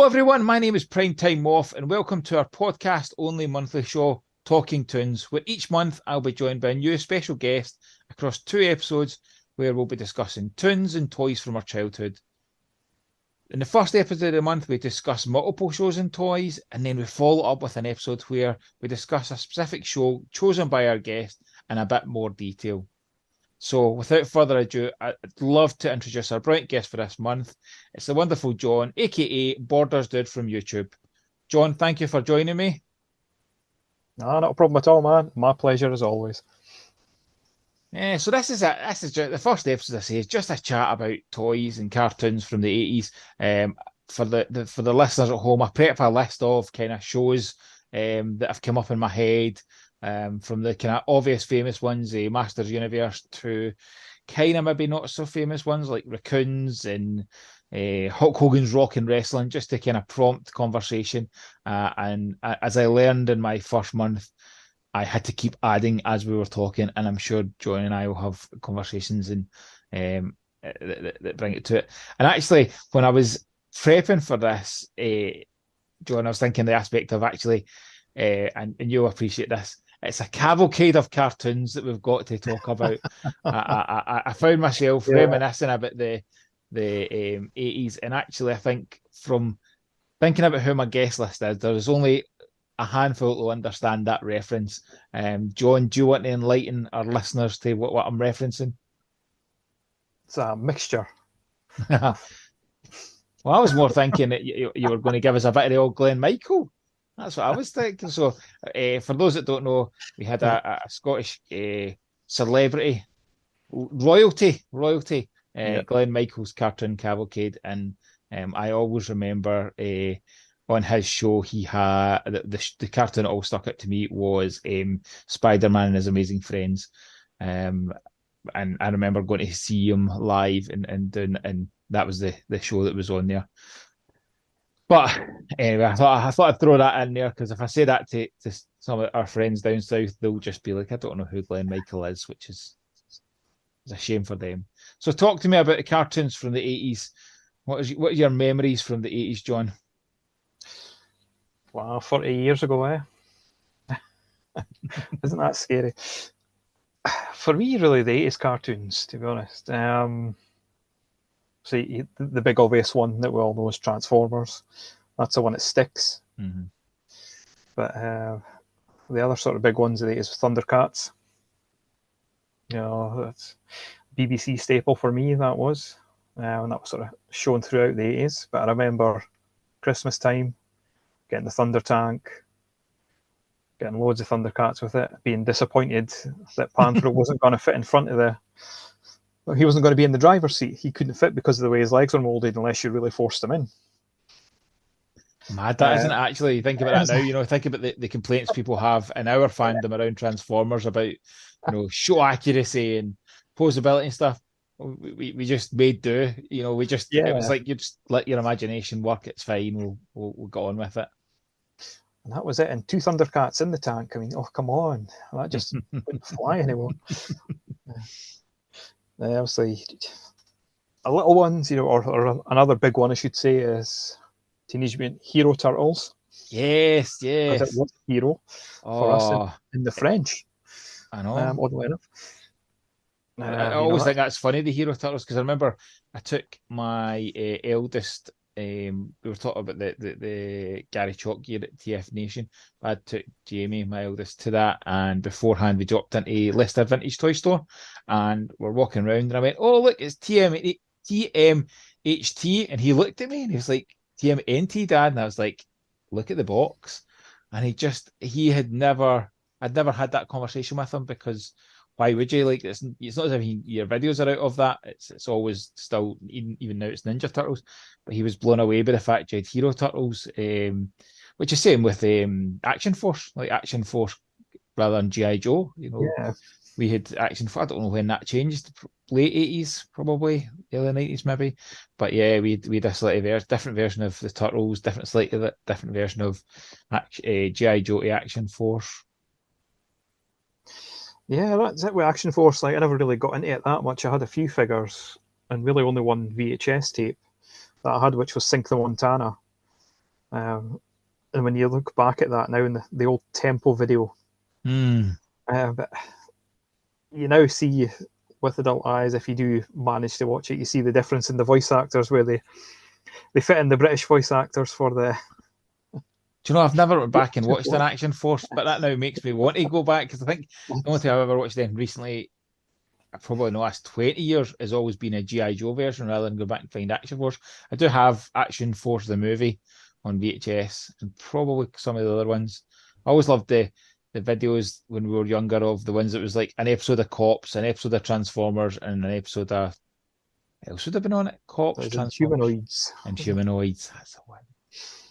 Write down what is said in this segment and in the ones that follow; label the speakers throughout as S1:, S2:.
S1: everyone, my name is PrimeTime Moff and welcome to our podcast-only monthly show, Talking Toons, where each month I'll be joined by a new special guest across 2 episodes where we'll be discussing toons and toys from our childhood. In the first episode of the month, we discuss multiple shows and toys, and then we follow up with an episode where we discuss a specific show chosen by our guest in a bit more detail. So without further ado, I'd love to introduce our brilliant guest for this month. It's the wonderful John, aka BordersDude from YouTube. John, thank you for joining me.
S2: No, not a problem at all, man. My pleasure as always.
S1: Yeah, so this is the first episode. I say is just a chat about toys and cartoons from the 80s. For the listeners at home, I put up a list of kind of shows that have come up in my head. From the kind of obvious famous ones, Masters Universe, to kind of maybe not so famous ones like Raccoons and Hulk Hogan's Rock and Wrestling, just to kind of prompt conversation. And as I learned in my first month, I had to keep adding as we were talking, and I'm sure John and I will have conversations and that bring it to it. And actually, when I was prepping for this, John, I was thinking the aspect of actually, and you'll appreciate this, it's a cavalcade of cartoons that we've got to talk about. I found myself reminiscing about the 80s, and actually I think from thinking about who my guest list is, there's only a handful who understand that reference. John, do you want to enlighten our listeners to what I'm referencing?
S2: It's a mixture.
S1: Well, I was more thinking that you were going to give us a bit of the old Glenn Michael. That's what I was thinking. So, for those that don't know, we had a Scottish celebrity, royalty, Glenn Michael's cartoon cavalcade, and I always remember on his show he had the cartoon that all stuck out to me was Spider-Man and His Amazing Friends, and I remember going to see him live and that was the show that was on there. But anyway, I thought I'd throw that in there because if I say that to some of our friends down south, they'll just be like, I don't know who Glenn Michael is, which is a shame for them. So talk to me about the cartoons from the 80s. What are your memories from the 80s, John?
S2: Wow, 40 years ago, eh? Isn't that scary? For me, really, the 80s cartoons, to be honest. See, the big obvious one that we all know is Transformers. That's the one that sticks.
S1: Mm-hmm.
S2: But the other sort of big ones of the 80s was Thundercats. You know, that's BBC staple for me, that was. And that was sort of shown throughout the 80s. But I remember Christmas time, getting the Thunder Tank, getting loads of Thundercats with it, being disappointed that Panthro wasn't going to fit in front of the... He wasn't going to be in the driver's seat. He couldn't fit because of the way his legs were molded unless you really forced him in.
S1: Mad, that isn't actually, think about that now, you know, think about the complaints people have in our fandom around Transformers about, you know, show accuracy and posability and stuff. We just made do, you know, it was like, you just let your imagination work, it's fine, we'll go on with it.
S2: And that was it, and 2 Thundercats in the tank. I mean, oh, come on. That just wouldn't fly anymore. Obviously, a little ones, you know, or another big one, I should say, is Teenage Mutant Hero Turtles.
S1: Yes.
S2: Because it was hero for us in the French.
S1: I know.
S2: Oddly enough.
S1: I always think that's funny, the Hero Turtles, because I remember I took my eldest. We were talking about the Gary Chalk year at TF Nation. I took Jamie, my eldest, to that, and beforehand we dropped into Leicester Vintage Toy Store, and we're walking around, and I went, "Oh, look, it's TMHT," and he looked at me and he was like, "TMNT, Dad," and I was like, "Look at the box," and I'd never had that conversation with him because. Why would you? Like, it's not as if your videos are out of that. It's always still, even now it's Ninja Turtles. But he was blown away by the fact you had Hero Turtles, which is same with Action Force, like Action Force rather than G.I. Joe. You know, we had Action Force. I don't know when that changed. Late 80s, probably early 90s, maybe. But yeah, we had a slightly different version of the Turtles, different version of G.I. Joe to Action Force.
S2: Yeah, that's it with Action Force. Like, I never really got into it that much. I had a few figures and really only one VHS tape that I had, which was Sync the Montana. Um, and when you look back at that now in the old Tempo video,
S1: Hmm.
S2: but you now see with adult eyes, if you do manage to watch it, you see the difference in the voice actors where they fit in the British voice actors for the
S1: Do you know, I've never went back and watched an Action Force, but that now makes me want to go back because I think the only thing I've ever watched then recently, probably in the last 20 years, has always been a G.I. Joe version rather than go back and find Action Force. I do have Action Force the movie on VHS and probably some of the other ones. I always loved the videos when we were younger of the ones that was like an episode of Cops, an episode of Transformers, and an episode of else would have been on it. Cops, Transformers,
S2: humanoids.
S1: and Humanoids. That's the one.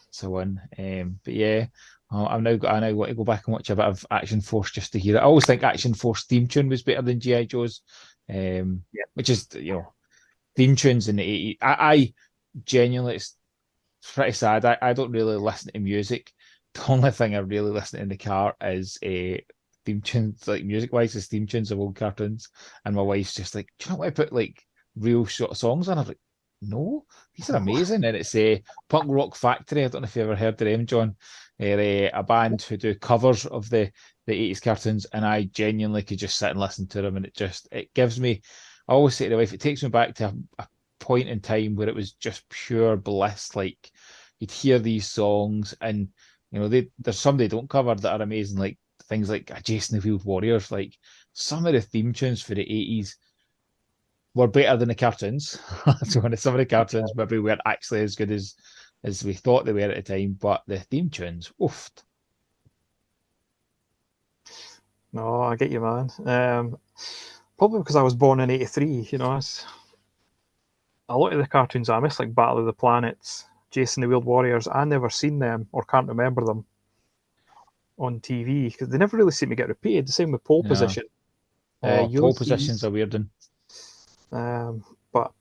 S1: So one. But yeah, I now want to go back and watch a bit of Action Force just to hear it. I always think Action Force theme tune was better than GI Joe's,
S2: Yeah.
S1: which is theme tunes in the 80s. I genuinely, it's pretty sad. I don't really listen to music. The only thing I really listen to in the car is theme tunes, like music wise, is theme tunes of old cartoons. And my wife's just like, "Do you not want to put like real short songs on?" I'm like, "No, these are amazing." And it's a Punk Rock Factory. I don't know if you ever heard of them, John. They're a band who do covers of the 80s cartoons, and I genuinely could just sit and listen to them, and it gives me. I always say to the wife, it takes me back to a point in time where it was just pure bliss. Like you'd hear these songs, and there's some they don't cover that are amazing, like things like Jason the Wheeled Warriors. Like some of the theme tunes for the 80s were better than the cartoons. So some of the cartoons maybe weren't actually as good as we thought they were at the time, but the theme tunes, oof.
S2: No, I get you, man. Probably because I was born in '83. A lot of the cartoons I miss, like Battle of the Planets, Jason the Wheeled Warriors. I never seen them or can't remember them on TV because they never really seem to get repeated. The same with Pole
S1: Yeah.
S2: Position,
S1: Oh, pole position's
S2: Ulysses.
S1: a weird one.
S2: But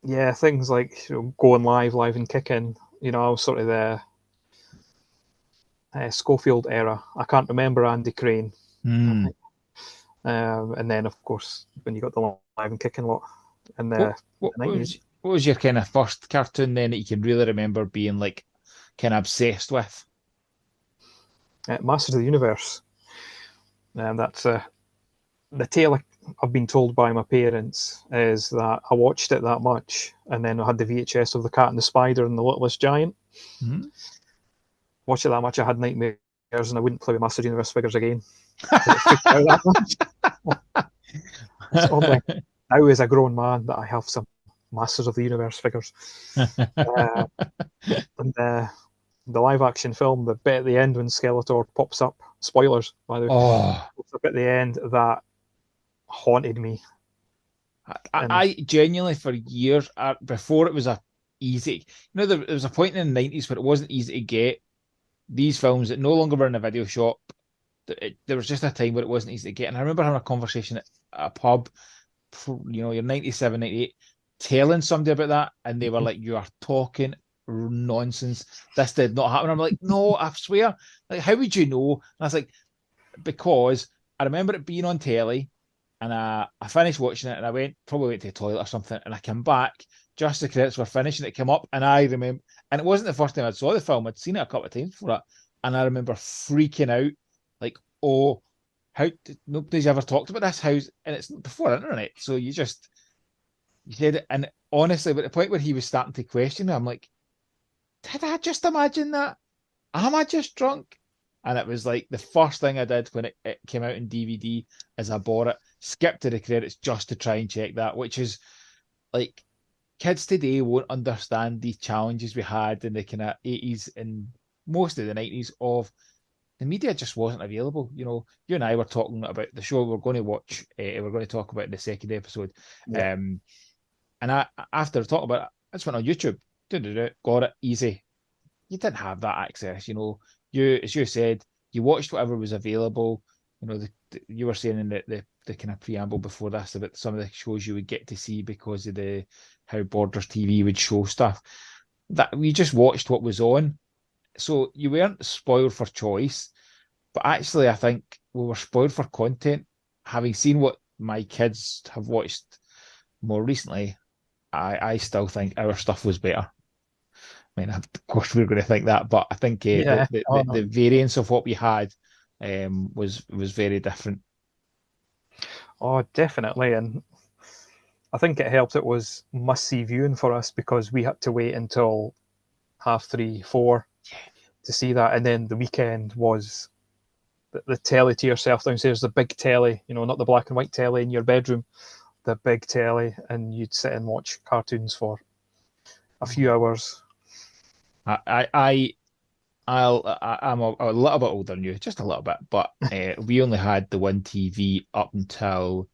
S2: yeah, things like Going Live, Live and Kicking. I was sort of the Schofield era. I can't remember Andy Crane.
S1: Hmm.
S2: And then, of course, when you got the Live and Kicking lot in
S1: What,
S2: the
S1: what, what
S2: 90s.
S1: was what was your kind of first cartoon then that you can really remember being like kind of obsessed with?
S2: Masters of the Universe. And that's the tale I've been told by my parents is that I watched it that much, and then I had the VHS of the Cat and the Spider and the Littlest Giant.
S1: Hmm?
S2: Watched it that much, I had nightmares, and I wouldn't play with Masters of the Universe figures again because it freaked me out that much. It's only now as a grown man that I have some Masters of the Universe figures. Uh, and the live action film, the bit at the end when Skeletor pops up, spoilers by the way,
S1: Oh,
S2: pops up at the end, that haunted me. And
S1: I genuinely for years before it was a easy. There was a point in the 90s where it wasn't easy to get these films that no longer were in a video shop. There was just a time where it wasn't easy to get, and I remember having a conversation at a pub. You're 97, 98, telling somebody about that, and they were like, "You are talking nonsense. This did not happen." I'm like, "No, I swear. Like, how would you know?" And I was like, "Because I remember it being on telly." And I finished watching it and I probably went to the toilet or something. And I came back just as the credits were finished and it came up. And I remember, and it wasn't the first time I saw the film, I'd seen it a couple of times before that. And I remember freaking out like, oh, nobody's ever talked about this house. And it's before internet. So you said it. And honestly, at the point where he was starting to question me, I'm like, did I just imagine that? Am I just drunk? And it was like the first thing I did when it came out in DVD is I bought it, skipped to the credits just to try and check that, which is like kids today won't understand the challenges we had in the kind of 80s and most of the 90s of the media just wasn't available. You and I were talking about the show we're going to watch, we're going to talk about in the second episode.
S2: yeah,
S1: Um, and after talking about it, I just went on YouTube, got it easy. You didn't have that access. As you said, you watched whatever was available. You were saying in the kind of preamble before this about some of the shows you would get to see because of the how Borders TV would show stuff. That we just watched what was on, so you weren't spoiled for choice. But actually, I think we were spoiled for content. Having seen what my kids have watched more recently, I still think our stuff was better. I mean, of course, we're going to think that, but I think
S2: Yeah. Oh,
S1: the
S2: no.
S1: variance of what we had was very different.
S2: Oh, definitely. And I think it helped it was must see viewing for us because we had to wait until 3:30, 4 to see that. And then the weekend was the telly to yourself downstairs, the big telly, not the black and white telly in your bedroom, the big telly, and you'd sit and watch cartoons for a few
S1: Oh.
S2: hours.
S1: I, I, I I'm a little bit older than you, just a little bit, but we only had the one TV up until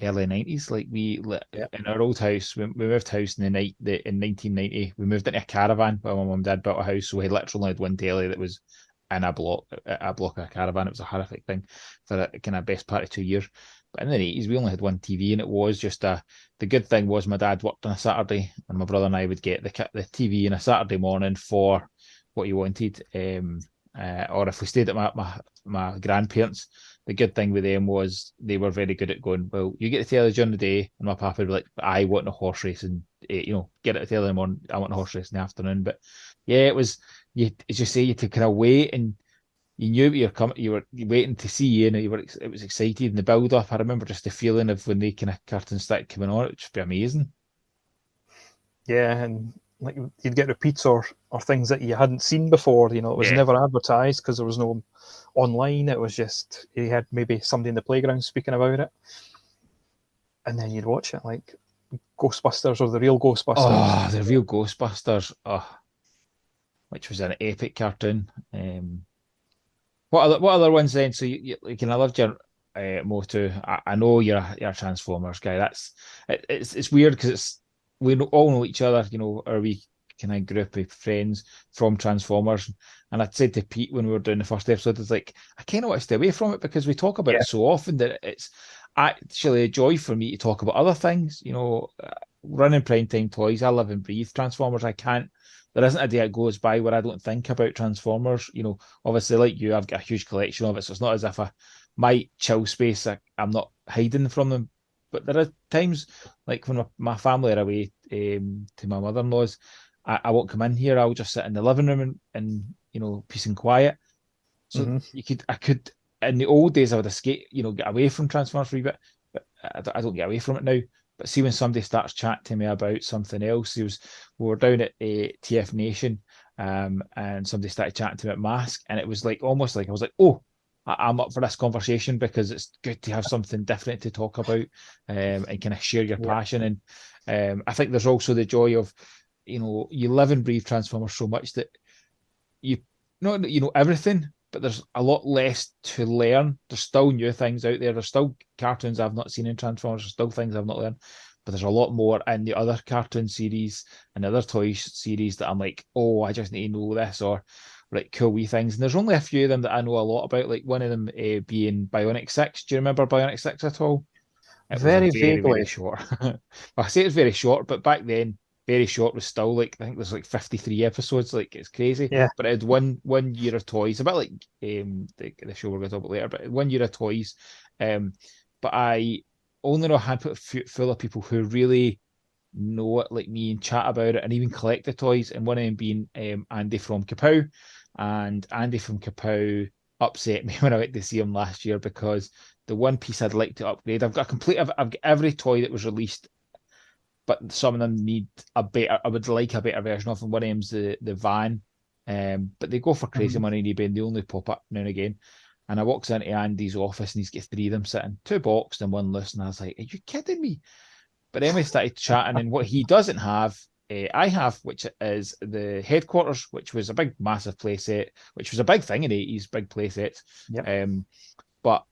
S1: early 90s. Like
S2: Yeah.
S1: in our old house, we moved house in in 1990. We moved into a caravan while my mum and dad built a house, so we literally had one telly that was in a block of a caravan. It was a horrific thing for a kind of best part of 2 years. But in the 80s, we only had one TV, and it was just a. The good thing was my dad worked on a Saturday, and my brother and I would get the TV on a Saturday morning for what you wanted. Or if we stayed at my grandparents, the good thing with them was they were very good at going, well, you get the telly during the day, and my papa would be like, I want a horse race, and get it the telly in the morning, I want a horse race in the afternoon. But yeah, it was you as you say, you had to kind of wait, and you knew you're coming, you were waiting to see you, and it was excited, and the build up. I remember just the feeling of when they kind of cartoons started coming on, it would just be amazing.
S2: Yeah, and like you'd get repeats or things that you hadn't seen before. It was
S1: Yeah.
S2: never advertised because there was no online. It was just you had maybe somebody in the playground speaking about it, and then you'd watch it like Ghostbusters or the real Ghostbusters.
S1: Oh, the real Ghostbusters. Oh, which was an epic cartoon. What other ones then? So I loved your Motu. I know you're a Transformers guy. It's weird because all know each other. Are we kind of group of friends from Transformers? And I said to Pete when we were doing the first episode, it's like I kind of want to stay away from it because we talk about
S2: Yeah.
S1: it so often that it's actually a joy for me to talk about other things. Running PrimeTime Toys. I live and breathe Transformers. I can't. There isn't a day that goes by where I don't think about Transformers. Obviously, like you, I've got a huge collection of it, so it's not as if my chill space, I'm not hiding from them. But there are times, like when my family are away to my mother-in-law's, I won't come in here. I'll just sit in the living room and peace and quiet. So
S2: Hmm.
S1: I could, in the old days, I would escape, get away from Transformers for a wee bit, but I don't get away from it now. But see, when somebody starts chatting to me about something else, we were down at TF Nation, and somebody started chatting to me about Mask, and it was like almost like I was like, oh, I'm up for this conversation because it's good to have something different to talk about, and kind of share your
S2: Yeah.
S1: passion. And I think there's also the joy of, you live and breathe Transformers so much that you not everything, but there's a lot less to learn. There's still new things out there. There's still cartoons I've not seen in Transformers. There's still things I've not learned, but there's a lot more in the other cartoon series and the other toy series that I'm like, oh, I just need to know this, or like cool wee things. And there's only a few of them that I know a lot about. Like one of them being Bionic Six. Do you remember Bionic Six at all? It was a
S2: Very
S1: very, very
S2: vaguely.
S1: short. I say it's very short, but back then, very short was still like I think there's like 53 episodes. Like it's crazy.
S2: Yeah.
S1: But it had one year of toys, a bit like the show we're going to talk about later. But 1 year of toys. But I only know a handful full of people who really know it like me and chat about it and even collect the toys. And one of them being Andy from Kapow. And Andy from Kapow upset me when I went to see him last year because the one piece I'd like to upgrade, I've got every toy that was released, but some of them need a better, I would like a better version of them. One of them's the van. But they go for crazy
S2: Mhm.
S1: money on eBay and they only pop up now and again. And I walks into Andy's office and he's got three of them sitting, two boxed and one loose. And I was like, are you kidding me? But then we started chatting, and what he doesn't have, I have, which is the headquarters, which was a big, massive playset, which was a big thing in the 80s, big playsets.
S2: Yep.
S1: But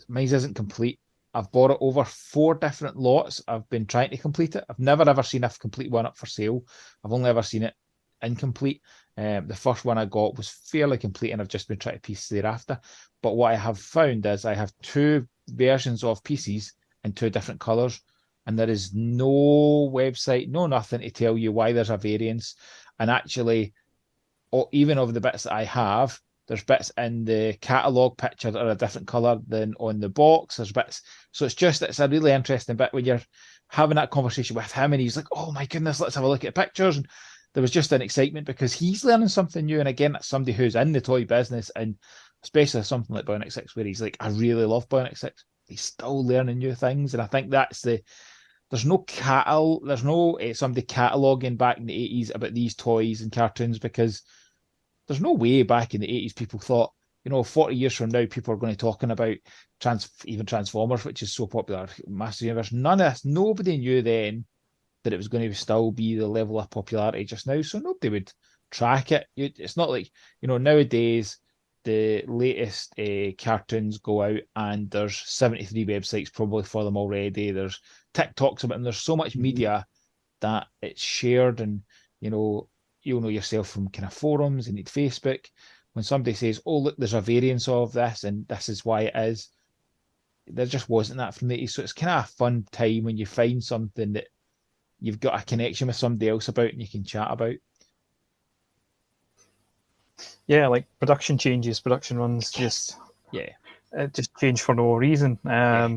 S1: mine isn't complete. I've bought it over four different lots. I've been trying to complete it. I've never ever seen a complete one up for sale. I've only ever seen it incomplete. The first one I got was fairly complete, and I've just been trying to piece thereafter. But what I have found is I have two versions of pieces in two different colours, and there is no website, no nothing to tell you why there's a variance. And actually, even of the bits that I have, there's bits in the catalogue picture that are a different colour than on the box. There's bits, so it's a really interesting bit when you're having that conversation with him, and he's like, "Oh my goodness, let's have a look at pictures." there was just an excitement because he's learning something new. And again, that's somebody who's in the toy business, and especially something like Bionic Six, where he's like, I really love Bionic Six. He's still learning new things, and I think that's there's no somebody cataloging back in the 80s about these toys and cartoons, because there's no way back in the 80s people thought, 40 years from now, people are going to be talking about even Transformers, which is so popular, Master Universe. None of this, nobody knew then that it was going to still be the level of popularity just now. So nobody would track it. It's not like, nowadays the latest cartoons go out and there's 73 websites probably for them already. There's TikToks about them. There's so much
S2: Mhm.
S1: media that it's shared, and you'll know yourself from kind of forums and Facebook. When somebody says, "Oh, look, there's a variance of this, and this is why it is," there just wasn't that from the 80s. So it's kind of a fun time when you find something that you've got a connection with somebody else about and you can chat about.
S2: Yeah, like production changes, production runs
S1: Yes.
S2: just
S1: Yeah.
S2: it just change for no reason.
S1: Yeah.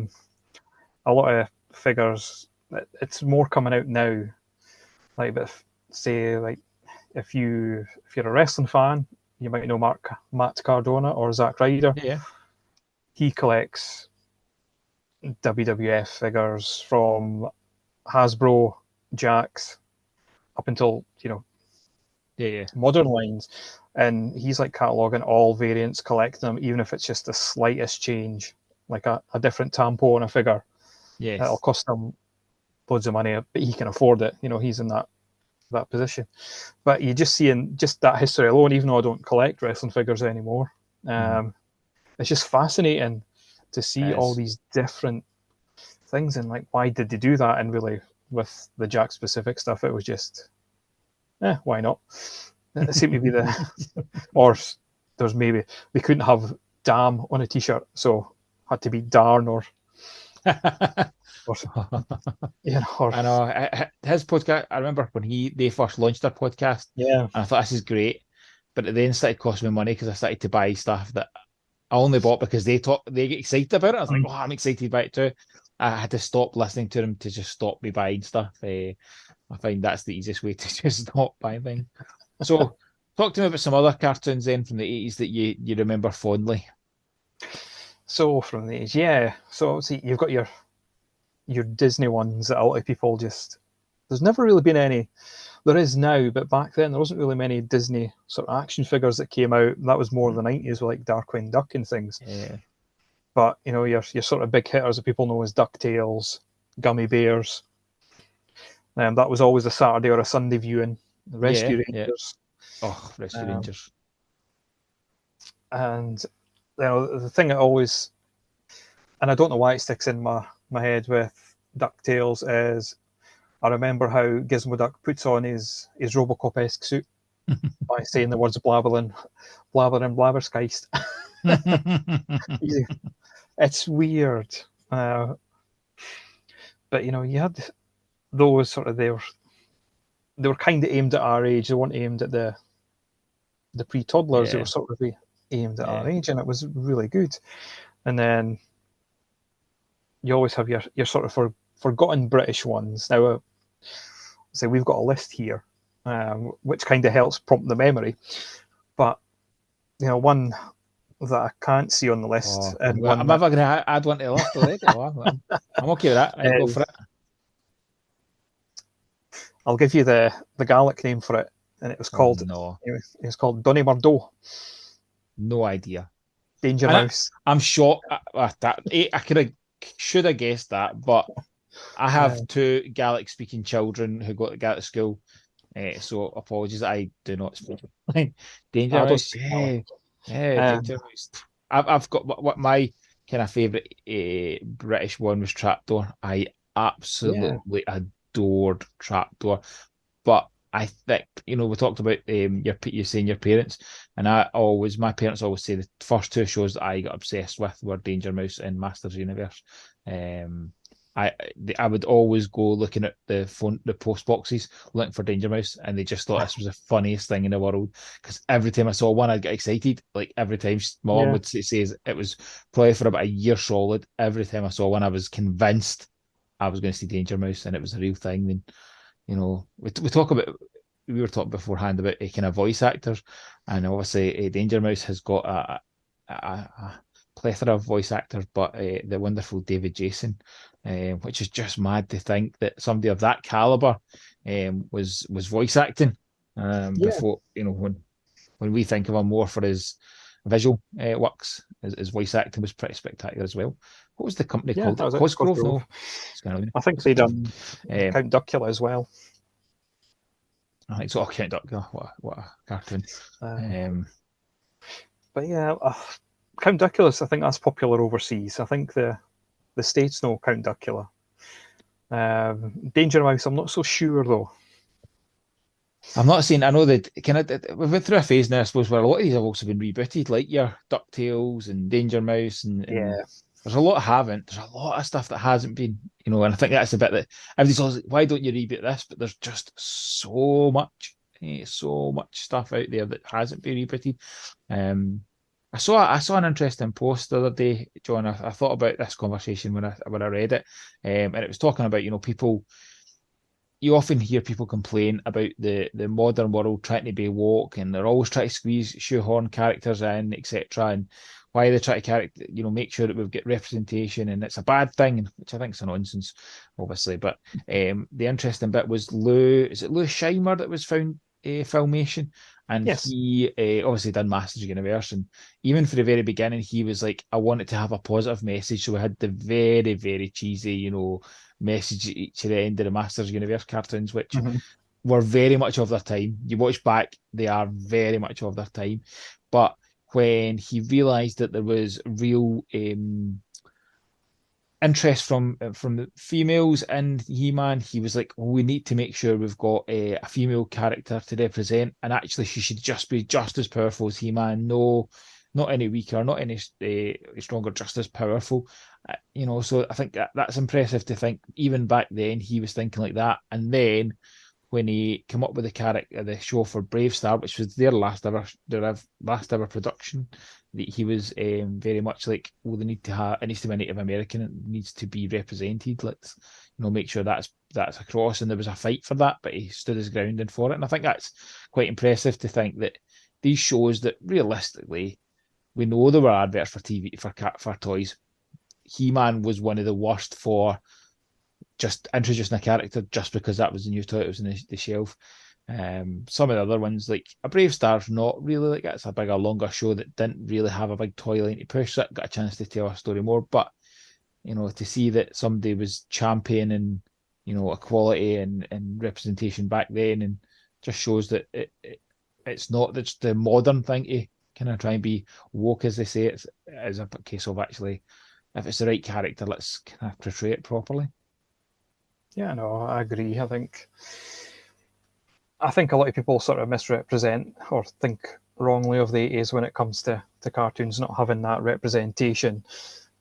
S2: A lot of figures, it's more coming out now. Like, but say like if you're a wrestling fan, you might know Matt Cardona or Zack Ryder.
S1: Yeah.
S2: He collects WWF figures from Hasbro, Jax, up until
S1: Yeah. Yeah.
S2: modern lines, and he's like cataloging all variants, collecting them, even if it's just the slightest change, like a different tampo on a figure. It'll
S1: Yes.
S2: cost him loads of money, but he can afford it. He's in that position. But you just see in just that history alone, even though I don't collect wrestling figures anymore,
S1: Mm-hmm.
S2: it's just fascinating to see all
S1: Yes.
S2: these different things, and like, why did they do that? And really, with the Jack specific stuff, it was just, why not? It seemed to be or there's maybe they couldn't have damn on a t-shirt, so had to be darn or or
S1: I know his podcast. I remember when they first launched their podcast,
S2: yeah.
S1: and I thought this is great, but it then started costing me money because I started to buy stuff that I only bought because they get excited about it. I was like,
S2: Mm.
S1: oh, I'm excited about it too. I had to stop listening to them to just stop me buying stuff. I find that's the easiest way to just stop buying things. So, talk to me about some other cartoons then from the 80s that you remember fondly.
S2: So from the age, yeah. So see, you've got your Disney ones that a lot of people just. There's never really been any. There is now, but back then there wasn't really many Disney sort of action figures that came out. That was more the '90s with like Darkwing Duck and things.
S1: Yeah,
S2: But your sort of big hitters that people know as Ducktales, Gummy Bears. That was always a Saturday or a Sunday viewing. The
S1: yeah,
S2: Rescue
S1: yeah.
S2: Rangers,
S1: Oh, Rescue
S2: um,
S1: Rangers.
S2: and the thing that always, and I don't know why it sticks in my head with Ducktales, is I remember how Gizmo Duck puts on his Robocop-esque suit by saying the words blabbering, blabbering, blabberskeist. It's weird, but you had those sort of they were kind of aimed at our age. They weren't aimed at the pre-toddlers. They were
S1: Yeah,
S2: sort of aimed at our
S1: yeah,
S2: age, and it was really good. And then you always have your sort of forgotten British ones. Now, say we've got a list here, which kind of helps prompt the memory. But one that I can't see on the list,
S1: Oh,
S2: and
S1: I'm
S2: one that
S1: never going to add one to the list already. Oh, I'm okay with that. I go for
S2: is,
S1: it.
S2: I'll give you the Gaelic name for it, and it was
S1: Oh
S2: called
S1: no,
S2: Donny Murdo,
S1: no idea.
S2: Danger
S1: And
S2: Mouse.
S1: I'm shocked that I could have should have guessed that, but I
S2: Uh,
S1: have two Gaelic speaking children who go to Gaelic school. So apologies, I do not speak. Danger
S2: I don't
S1: Mouse,
S2: speak Gaelic.
S1: yeah, yeah,
S2: Um,
S1: Danger Mouse. I've got what my kind of favorite British one was Trapdoor. I
S2: yeah,
S1: absolutely adored Trapdoor, but I think we talked about you saying your parents, and my parents always say the first two shows that I got obsessed with were Danger Mouse and Masters Universe. Um, I I would always go looking at the post boxes looking for Danger Mouse, and they just thought this was the funniest thing in the world because every time I saw one, I'd get excited. Like every time my mom
S2: yeah,
S1: would say it was probably for about a year solid. Every time I saw one, I was convinced I was going to see Danger Mouse, and it was a real thing. Then we talk about we were talking beforehand about kind of voice actors, and obviously Danger Mouse has got a plethora of voice actors, but the wonderful David Jason, which is just mad to think that somebody of that caliber was voice acting
S2: Yeah,
S1: before, when we think of him more for his visual works, his voice acting was pretty spectacular as well. What was the company
S2: yeah,
S1: called?
S2: that was it.
S1: Cosgrove?
S2: Cosgrove.
S1: No, it's kind of
S2: I think they
S1: Cosgrove.
S2: done
S1: Um,
S2: Count Duckula as well.
S1: I think so. Count Duckula. What a cartoon.
S2: Um,
S1: Um,
S2: but yeah, Count Duckula, I think that's popular overseas. I think the states know Count Duckula. Danger Mouse, I'm not so sure though.
S1: I'm not saying I know that we went through a phase now, I suppose, where a lot of these have also been rebooted, like your DuckTales and Danger Mouse, and
S2: Yeah.
S1: there's a lot haven't. There's a lot of stuff that hasn't been, and I think that's the bit that everybody's always like, why don't you reboot this? But there's just so much stuff out there that hasn't been rebooted. Um, I saw an interesting post the other day, John. I thought about this conversation when I read it, and it was talking about people. You often hear people complain about the modern world trying to be woke, and they're always trying to squeeze shoehorn characters in, etc. And why they try to make sure that we've got representation, and it's a bad thing, which I think is a nonsense, obviously. But the interesting bit was Lou Scheimer that was found Filmation, and
S2: Yes.
S1: he obviously done Masters of the Universe, and even for the very beginning, he was like, I wanted to have a positive message, so we had the very very cheesy, message at each of the end of the Masters Universe cartoons, which
S2: Mm-hmm.
S1: were very much of their time. You watch back, they are very much of their time. But when he realised that there was real interest from the females in He-Man, he was like, well, we need to make sure we've got a female character to represent, and actually she should just be just as powerful as He-Man. No, not any weaker, not any stronger, just as powerful. So I think that's impressive to think. Even back then, he was thinking like that, and then when he came up with the character, the show for Brave Star, which was their last ever production, that he was very much like, well, they need to have it needs to be Native American, it needs to be represented. Let's make sure that's across, and there was a fight for that, but he stood his ground and for it, and I think that's quite impressive to think that these shows that realistically we know there were adverts for TV for toys. He-Man was one of the worst for just introducing a character just because that was the new toy, it was in the shelf. Some of the other ones, like a Brave Star's not really like that. It's a bigger, longer show that didn't really have a big toy line to push. So it got a chance to tell a story more. But to see that somebody was championing, equality and representation back then, and just shows that it's not just the modern thing to kind of try and be woke, as they say. It's a case of actually, if it's the right character, let's kind of portray it properly.
S2: Yeah, no, I agree. I think a lot of people sort of misrepresent or think wrongly of the 80s when it comes to cartoons not having that representation.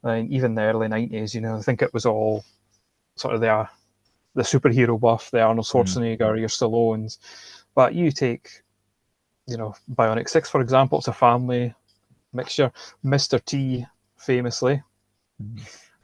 S2: And even the early 90s, I think it was all sort of the superhero buff, the Arnold
S1: Mm.
S2: Schwarzenegger, your Stallones. But you take, Bionic 6, for example, it's a family mixture. Mr. T, famously,
S1: Mm.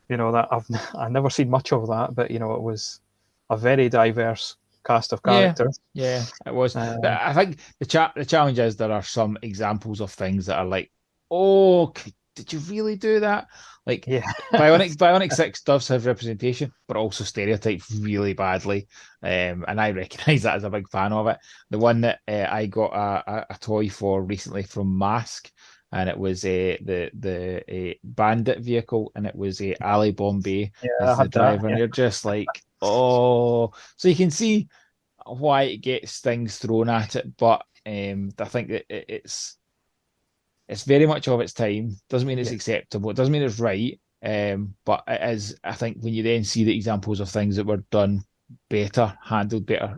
S2: that I've never seen much of that, but, it was a very diverse cast of
S1: Yeah,
S2: characters.
S1: yeah, it was. But
S2: Um,
S1: I think the challenge is there are some examples of things that are like, oh, did you really do that? Like
S2: yeah,
S1: Bionic 6 does have representation, but also stereotypes really badly. And I recognise that as a big fan of it. The one that I got a toy for recently from Mask, and it was the bandit vehicle, and it was Ali Bombay
S2: yeah, I
S1: as the
S2: had that.
S1: driver, and
S2: Yeah,
S1: you're just like, oh, so you can see why it gets things thrown at it, but I think that it's very much of its time. Doesn't mean it's
S2: yeah,
S1: acceptable. It doesn't mean it's right. But it is. I think when you then see the examples of things that were done better, handled better,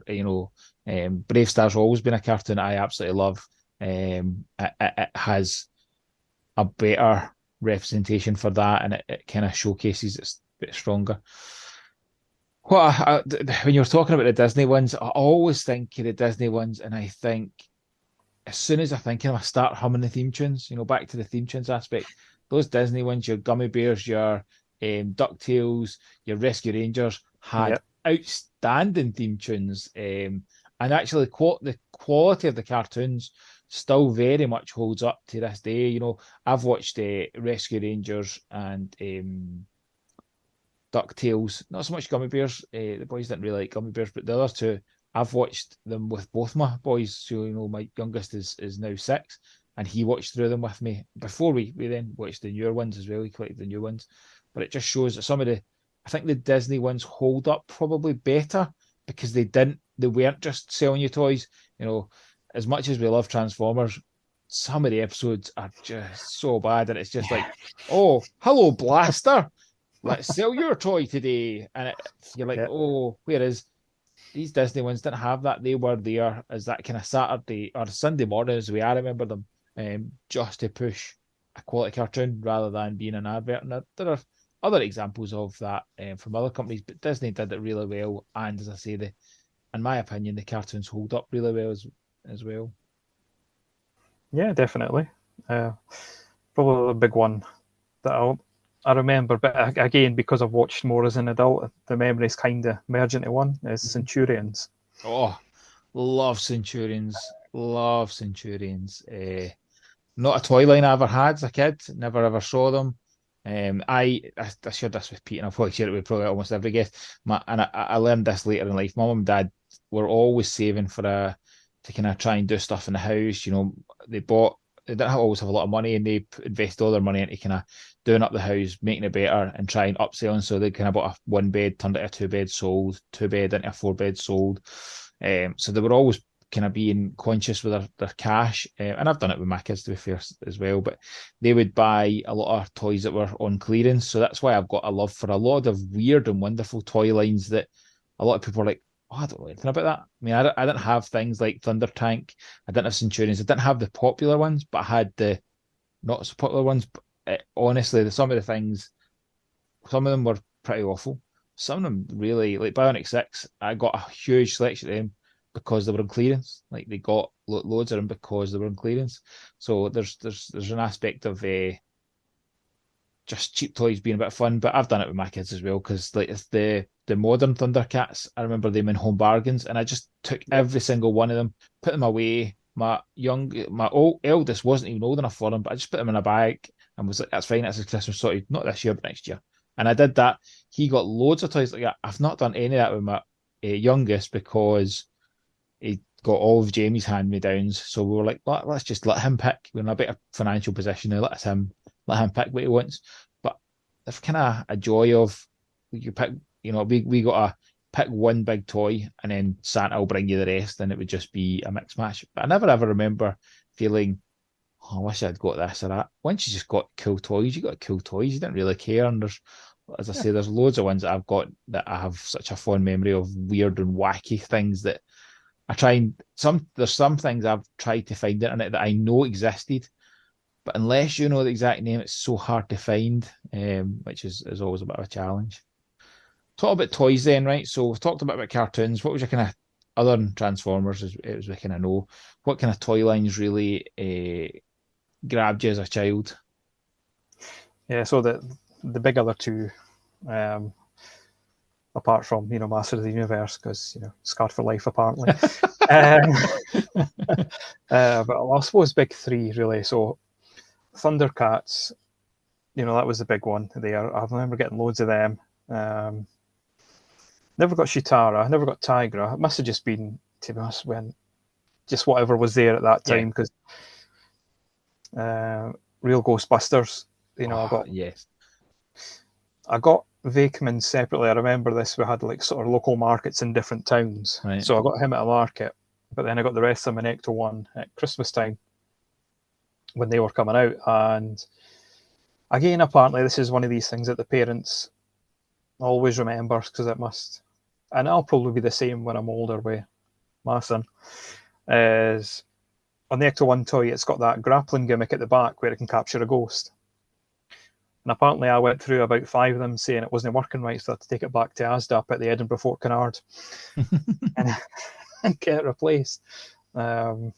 S1: Brave Star's always been a cartoon that I absolutely love. It has a better representation for that, and it kind of showcases it's a bit stronger. When you're talking about the Disney ones, I always think of the Disney ones, and I think as soon as I think of them, I start humming the theme tunes. Back to the theme tunes aspect. Those Disney ones, your Gummy Bears, your Ducktales, your Rescue Rangers
S2: yeah.
S1: had outstanding theme tunes. And actually, the quality of the cartoons still very much holds up to this day. I've watched Rescue Rangers and DuckTales. Not so much Gummy Bears. The boys didn't really like Gummy Bears, but the other two, I've watched them with both my boys. So my youngest is now 6, and he watched through them with me before we then watched the newer ones as well. He collected the new ones, but it just shows that I think the Disney ones hold up probably better because they weren't just selling you toys. As much as we love Transformers, some of the episodes are just so bad, and it's just like, oh, hello, Blaster, let's sell your toy today. And you're like,
S2: Yeah,
S1: oh, whereas these Disney ones didn't have that. They were there as that kind of Saturday or Sunday morning, as I remember them, just to push a quality cartoon rather than being an advert. And there are other examples of that from other companies, but Disney did it really well. And as I say, in my opinion, the cartoons hold up really well as well.
S2: yeah, definitely. Uh, Probably the big one that I remember, but again, because I've watched more as an adult, the memories kind of merge into one. Is Centurions.
S1: Oh, love Centurions. Love Centurions. Not a toy line I ever had as a kid. Never ever saw them. I shared this with Pete, and I've probably shared it with probably almost every guest. I learned this later in life. My mum and dad were always saving to kind of try and do stuff in the house. They bought. They didn't always have a lot of money, and they invested all their money into kind of doing up the house, making it better, and trying upselling. So they kind of bought a 1 bed, turned it into a 2 bed, sold 2 bed into a 4 bed, sold. So they were always kind of being conscious with their cash. And I've done it with my kids, to be fair, as well. But they would buy a lot of toys that were on clearance. So that's why I've got a love for a lot of weird and wonderful toy lines that a lot of people are like, oh, I don't know anything about that. I mean, I didn't have things like Thunder Tank. I didn't have Centurions. I didn't have the popular ones, but I had the not so popular ones. But honestly, some of the things, some of them were pretty awful. Some of them really, like Bionic 6, I got a huge selection of them because they were on clearance. Like they got loads of them because they were on clearance. So there's an aspect of just cheap toys being a bit of fun, but I've done it with my kids as well because like it's the modern Thundercats, I remember them in Home Bargains, and I just took
S2: Yep.
S1: every single one of them, put them away. My eldest wasn't even old enough for them, but I just put them in a bag and was like, "That's fine, that's his Christmas sorted, not this year, but next year." And I did that. He got loads of toys like that. I've not done any of that with my youngest because he got all of Jamie's hand me downs. So we were like, let's just let him pick. We're in a better financial position now. Let him pick what he wants. But there's kind of a joy of you pick. We got to pick one big toy, and then Santa will bring you the rest, and it would just be a mix match. But I never ever remember feeling, oh, I wish I'd got this or that. Once you just got cool toys, you got cool toys. You didn't really care. And as I
S2: Yeah.
S1: say, there's loads of ones that I've got that I have such a fond memory of weird and wacky things that there's some things I've tried to find on the internet that I know existed, but unless you know the exact name, it's so hard to find, which is always a bit of a challenge. Talk about toys then, right? So we've talked about cartoons. What was your kind of other than Transformers, as we kind of know, what kind of toy lines really grabbed you as a child?
S2: Yeah, so the big other two, um, apart from Master of the Universe, because scarred for life apparently. um, but I suppose big three really. So Thundercats, that was the big one there. I remember getting loads of them. Um, Never got Shitara, never got Tigra. It must have just been, to be honest, when just whatever was there at that
S1: Yeah.
S2: time. Because real Ghostbusters,
S1: Oh, yes.
S2: I got Vakeman separately. I remember this. We had like sort of local markets in different towns,
S1: Right.
S2: so I got him at a market. But then I got the rest of them in Ecto One at Christmas time when they were coming out. And again, apparently, this is one of these things that the parents always remember because it must, and I'll probably be the same when I'm older with my son. Is on the Ecto One toy, it's got that grappling gimmick at the back where it can capture a ghost. And apparently, I went through about 5 of them saying it wasn't working right, so I had to take it back to ASDAP at the Edinburgh Fort Canard and, and get it replaced. And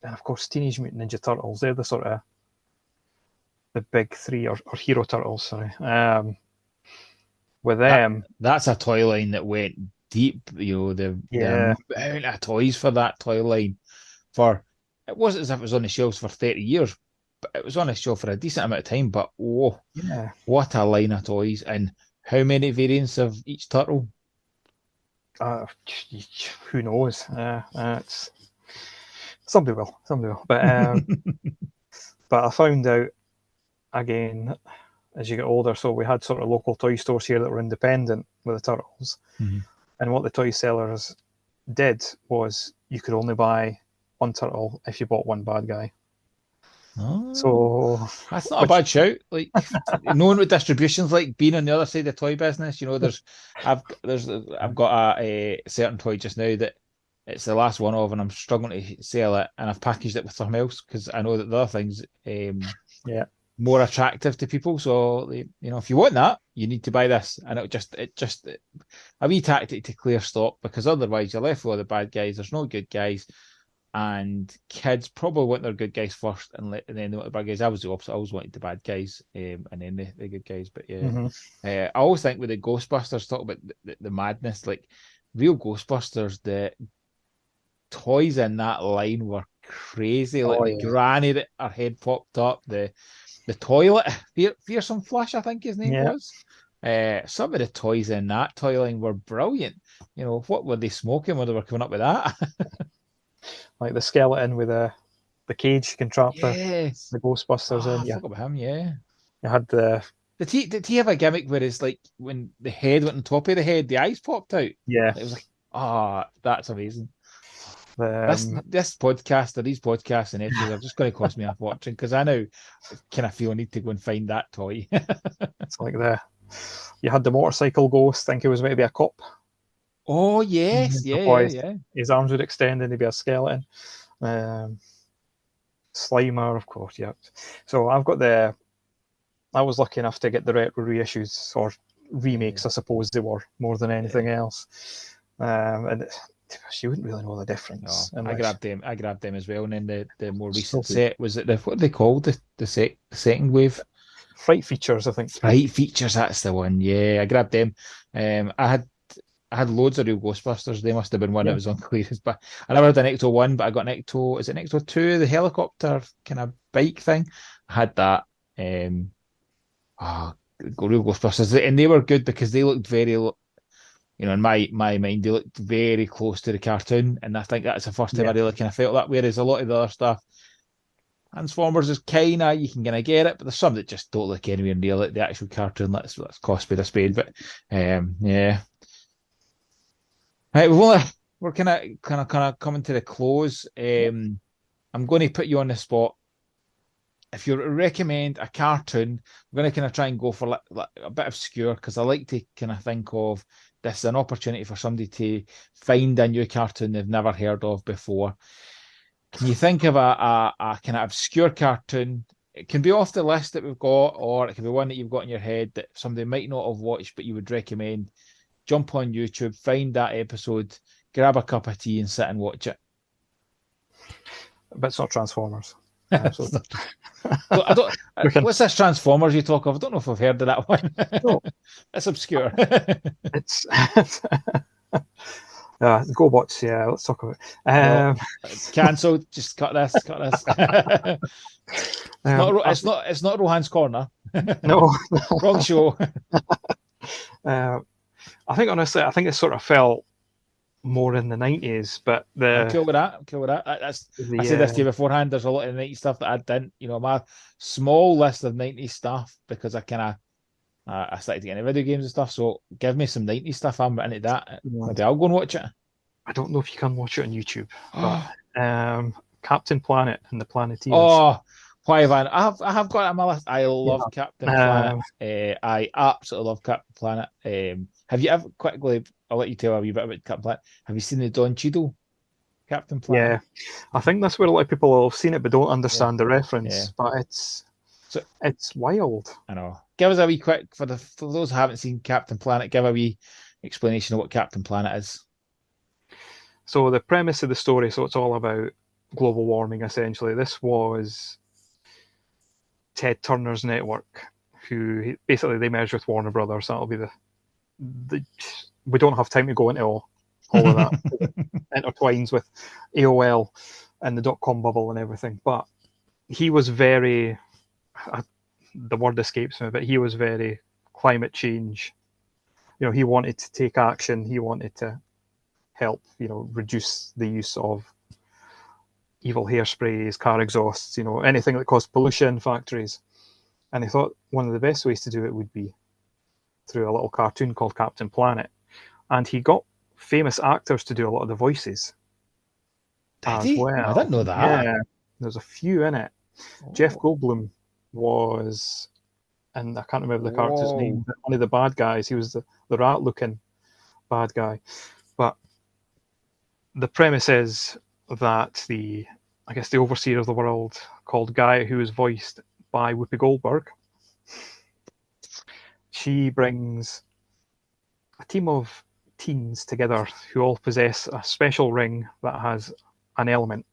S2: of course, Teenage Mutant Ninja Turtles, they're the sort of the big three, or Hero Turtles, sorry. With
S1: That
S2: them,
S1: that's a toy line that went deep. You know, the
S2: Yeah,
S1: amount of toys for that toy line. For it wasn't as if it was on the shelves for 30 years, but it was on the shelf for a decent amount of time. But whoa,
S2: yeah.
S1: what a line of toys! And how many variants of each turtle?
S2: Uh, who knows? It's somebody will. But I found out again as you get older. So we had sort of local toy stores here that were independent with the turtles,
S1: Mhm.
S2: and what the toy sellers did was you could only buy one turtle if you bought one bad guy.
S1: Oh,
S2: So,
S1: that's not a
S2: which
S1: bad shout. Like knowing what distribution's like, being on the other side of the toy business, I've got a certain toy just now that it's the last one of, and I'm struggling to sell it, and I've packaged it with something else because I know that the other things
S2: yeah,
S1: more attractive to people. So if you want that, you need to buy this, and it just a wee tactic to clear stock because otherwise you're left with all the bad guys. There's no good guys, and kids probably want their good guys first, and then they want the bad guys. I was the opposite. I always wanted the bad guys, and then the good guys. But yeah,
S2: hmm
S1: I always think with the Ghostbusters, talk about the madness, like real Ghostbusters, the toys in that line were crazy. Like
S2: oh
S1: the
S2: yeah,
S1: granny that her head popped up, the toilet, Fearsome Flush, I think his name
S2: yeah.
S1: was. Some of the toys in that toy line were brilliant. What were they smoking when they were coming up with that?
S2: Like the skeleton with the cage you can trap
S1: Yes.
S2: the Ghostbusters
S1: Oh,
S2: in.
S1: I
S2: Yeah,
S1: forgot about him. Yeah.
S2: you had the
S1: Did he have a gimmick where it's like when the head went on top of the head, the eyes popped out?
S2: yeah
S1: It was like, that's amazing.
S2: the
S1: This podcast or these podcasts and episodes are just going to cost me a fortune because I now kind of feel I need to go and find that toy.
S2: it's like the you had the motorcycle ghost. I think it was maybe a cop.
S1: Oh yes,
S2: The
S1: yeah, yeah,
S2: boy,
S1: yeah.
S2: his arms would extend and he'd be a skeleton. Um, Slimer, of course, yeah. So I was lucky enough to get the retro reissues or
S1: Yeah,
S2: remakes, I suppose they were more than
S1: yeah.
S2: anything else. And you wouldn't really know the difference
S1: No, I
S2: unless
S1: grabbed them. I grabbed them as well. And then the more
S2: still
S1: recent
S2: good.
S1: set was it the what are they called the second wave
S2: Fright features, I think.
S1: fright features. That's the one. Yeah, I grabbed them. I had loads of real Ghostbusters. They must have been one that
S2: Yeah,
S1: was on clearance. But I never had an Ecto one, but I got an Ecto. Is it an Ecto two? The helicopter kind of bike thing. I had that. Um, oh, real Ghostbusters, and they were good because they looked very, in my mind, they looked very close to the cartoon, and I think that's the first time I
S2: yeah.
S1: really kind of felt that. Whereas a lot of the other stuff, Transformers is kinda you can kind of get it, but there's some that just don't look anywhere near like the actual cartoon. Let's cost me a spade, but yeah. Right, we're kind of coming to the close. I'm going to put you on the spot. If you recommend a cartoon, we're going to kind of try and go for like a bit obscure because I like to kind of think of this as an opportunity for somebody to find a new cartoon they've never heard of before. Can you think of a kind of obscure cartoon? It can be off the list that we've got, or it can be one that you've got in your head that somebody might not have watched, but you would recommend. Jump on YouTube, find that episode, grab a cup of tea, and sit and watch it.
S2: But it's not Transformers. So
S1: It's not- So I don't.
S2: we can
S1: What's this Transformers you talk of? I don't know if I've heard of that one.
S2: no,
S1: It's obscure.
S2: it's GoBots. Yeah, let's talk about.
S1: No,
S2: Um,
S1: cancel. Just cut this. Cut this. It's not.
S2: I
S1: It's not. It's not Rohan's corner.
S2: no,
S1: Wrong show.
S2: uh, I think honestly, I think it sort of fell more in the 90s, but
S1: I'm cool with that. I'm cool with that. I
S2: the
S1: said this to you beforehand. There's a lot of 90s stuff that I didn't. My small list of 90s stuff because I started getting into video games and stuff. So give me some 90s stuff. I'm into that. Maybe I'll go and watch it.
S2: I don't know if you can watch it on YouTube, but Captain Planet and the Planeteers.
S1: Oh, why have I have got it on my list. I love
S2: Yeah.
S1: Captain Planet.
S2: Um,
S1: I absolutely love Captain Planet. Have you ever quickly? I'll let you tell a wee bit about Captain Planet. Have you seen the Don Cheadle Captain Planet?
S2: yeah, I think that's where a lot of people have seen it but don't
S1: Yeah,
S2: understand the
S1: yeah.
S2: reference. But
S1: So
S2: it's wild.
S1: I know. Give us a wee quick for those who haven't seen Captain Planet. Give a wee explanation of what Captain Planet is.
S2: So the premise of the story, so it's all about global warming essentially. This was Ted Turner's network, who basically they merged with Warner Brothers. That'll be the we don't have time to go into all of that. It intertwines with AOL and the .com bubble and everything. But he was very, the word escapes me, but he was very climate change. You know, he wanted to take action. He wanted to help, you know, reduce the use of evil hairsprays, car exhausts, you know, anything that caused pollution, factories. And he thought one of the best ways to do it would be through a little cartoon called Captain Planet. And he got famous actors to do a lot of the voices
S1: Did
S2: as
S1: he? Oh, I
S2: well.
S1: didn't know that.
S2: Yeah, there's a few in it. Jeff
S1: Oh,
S2: Goldblum was, and I can't remember the character's name,
S1: whoa.
S2: but one of the bad guys. He was the rat looking bad guy. But the premise is that I guess the overseer of the world, called Gaia, who is voiced by Whoopi Goldberg, she brings a team of teens together who all possess a special ring that has an element: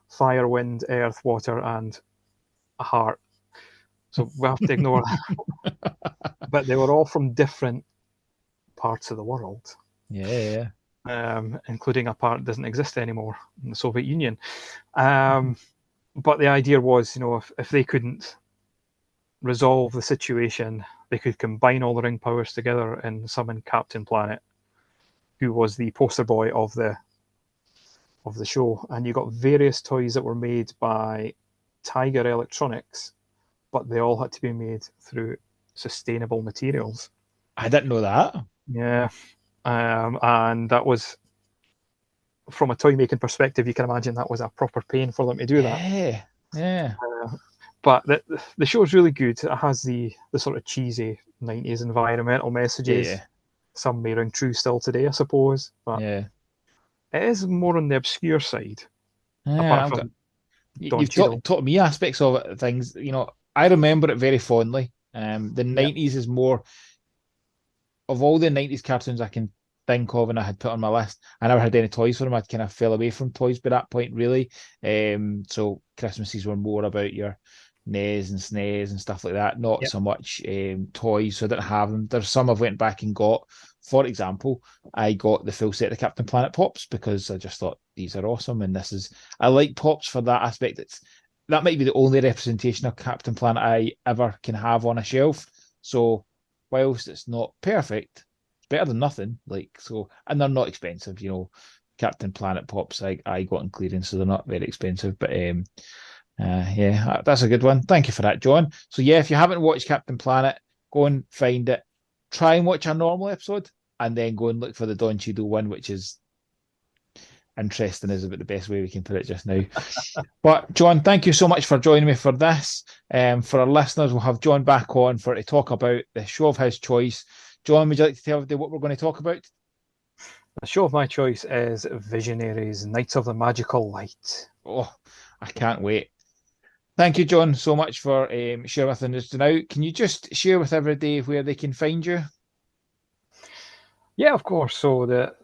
S2: fire, wind, earth, water, and a heart. So we have to ignore that. But they were all from different parts of the world,
S1: Yeah.
S2: including a part that doesn't exist anymore in the Soviet Union. Um, but the idea was, you know, if they couldn't resolve the situation, they could combine all the ring powers together and summon Captain Planet, who was the poster boy of the show. And you got various toys that were made by Tiger Electronics, but they all had to be made through sustainable materials.
S1: I didn't know that.
S2: Yeah, and that was, from a toy making perspective, you can imagine that was a proper pain for them to do that.
S1: Yeah. Yeah.
S2: But the show's really good. It has the sort of cheesy 90s environmental messages.
S1: Yeah.
S2: Some may ring true still today, I suppose, but
S1: Yeah.
S2: it is more on the obscure side,
S1: Yeah.
S2: apart from Don
S1: You've
S2: Cheadle.
S1: taught me aspects of it, things, I remember it very fondly. The
S2: Yep.
S1: 90s is more of all the 90s cartoons I can think of and I had put on my list. I never had any toys for them. I'd kind of fell away from toys by that point, really. So Christmases were more about your NES and SNES and stuff like that, not
S2: Yep.
S1: so much toys. So I didn't have them. There's some I've went back and got. For example, I got the full set of Captain Planet Pops because I just thought these are awesome. And I like Pops for that aspect. That might be the only representation of Captain Planet I ever can have on a shelf. So whilst it's not perfect, it's better than nothing. Like, so, and they're not expensive. Captain Planet Pops I got in clearance, so they're not very expensive. But yeah, that's a good one. Thank you for that, John. So yeah, if you haven't watched Captain Planet, go and find it. Try and watch a normal episode, and then go and look for the Don Cheadle one, which is interesting, is about the best way we can put it just now. But John, thank you so much for joining me for this. For our listeners, we'll have John back on to talk about the show of his choice. John, would you like to tell everybody what we're going to talk about?
S2: The show of my choice is Visionaries, Knights of the Magical Light.
S1: Oh, I can't wait. Thank you, John, so much for sharing with us now. Can you just share with everybody where they can find you?
S2: Yeah, of course. So the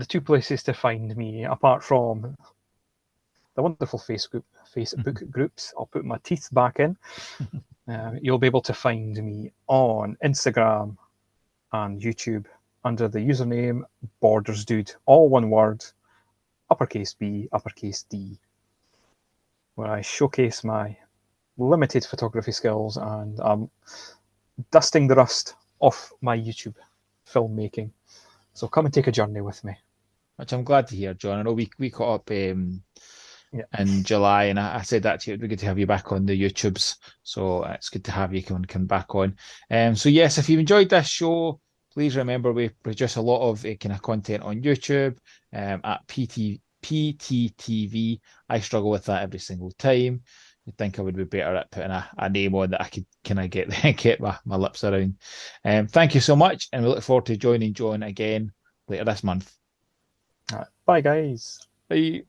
S2: two places to find me, apart from the wonderful Facebook groups, I'll put my teeth back in. You'll be able to find me on Instagram and YouTube under the username BordersDude, all one word, uppercase B, uppercase D, where I showcase my limited photography skills and I'm dusting the rust off my YouTube filmmaking. So come and take a journey with me.
S1: Which I'm glad to hear, John. I know we caught up
S2: Yeah.
S1: in July, and I said that to you. It'd be good to have you back on the YouTubes. So it's good to have you come back on. So yes, if you enjoyed this show, please remember we produce a lot of kind of content on YouTube at PTTV. I struggle with that every single time. I think I would be better at putting a name on that I could kind of get my lips around. Thank you so much, and we look forward to joining John again later this month.
S2: Bye, guys.
S1: Bye.